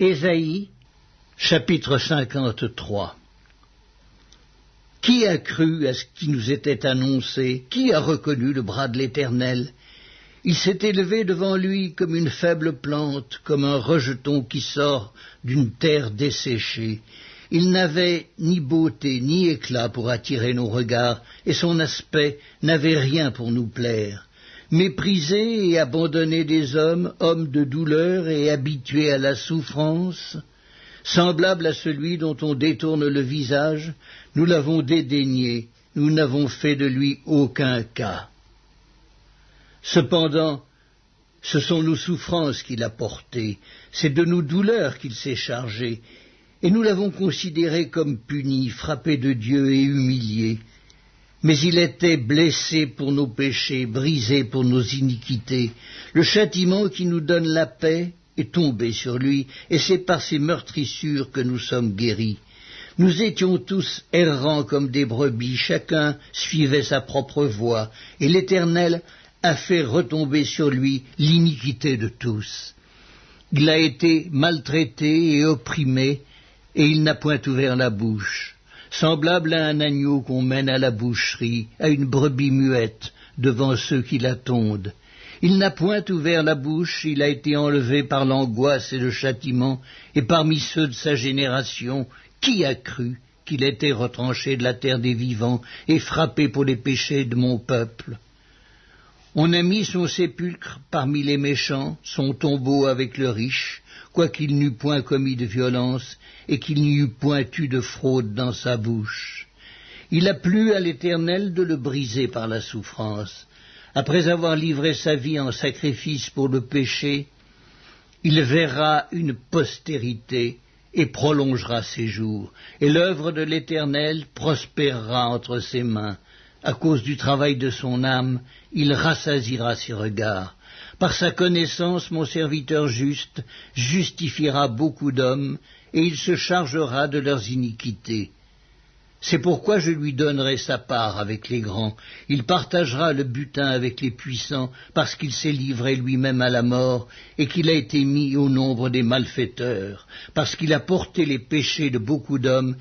Ésaïe, chapitre 53. Qui a cru à ce qui nous était annoncé? Qui a reconnu le bras de l'Éternel? Il s'est élevé devant lui comme une faible plante, comme un rejeton qui sort d'une terre desséchée. Il n'avait ni beauté ni éclat pour attirer nos regards, et son aspect n'avait rien pour nous plaire. Méprisé et abandonné des hommes, homme de douleur et habitué à la souffrance, semblable à celui dont on détourne le visage, nous l'avons dédaigné, nous n'avons fait de lui aucun cas. Cependant, ce sont nos souffrances qu'il a portées, c'est de nos douleurs qu'il s'est chargé, et nous l'avons considéré comme puni, frappé de Dieu et humilié. Mais il était blessé pour nos péchés, brisé pour nos iniquités. Le châtiment qui nous donne la paix est tombé sur lui, et c'est par ses meurtrissures que nous sommes guéris. Nous étions tous errants comme des brebis, chacun suivait sa propre voie, et l'Éternel a fait retomber sur lui l'iniquité de tous. Il a été maltraité et opprimé, et il n'a point ouvert la bouche. Semblable à un agneau qu'on mène à la boucherie, à une brebis muette devant ceux qui la tondent. Il n'a point ouvert la bouche, il a été enlevé par l'angoisse et le châtiment, et parmi ceux de sa génération, qui a cru qu'il était retranché de la terre des vivants et frappé pour les péchés de mon peuple? On a mis son sépulcre parmi les méchants, son tombeau avec le riche, quoiqu'il n'eût point commis de violence et qu'il n'y eût point eu de fraude dans sa bouche. Il a plu à l'Éternel de le briser par la souffrance. Après avoir livré sa vie en sacrifice pour le péché, il verra une postérité et prolongera ses jours, et l'œuvre de l'Éternel prospérera entre ses mains. À cause du travail de son âme, il rassasiera ses regards. Par sa connaissance, mon serviteur juste justifiera beaucoup d'hommes, et il se chargera de leurs iniquités. C'est pourquoi je lui donnerai sa part avec les grands. Il partagera le butin avec les puissants, parce qu'il s'est livré lui-même à la mort, et qu'il a été mis au nombre des malfaiteurs, parce qu'il a porté les péchés de beaucoup d'hommes,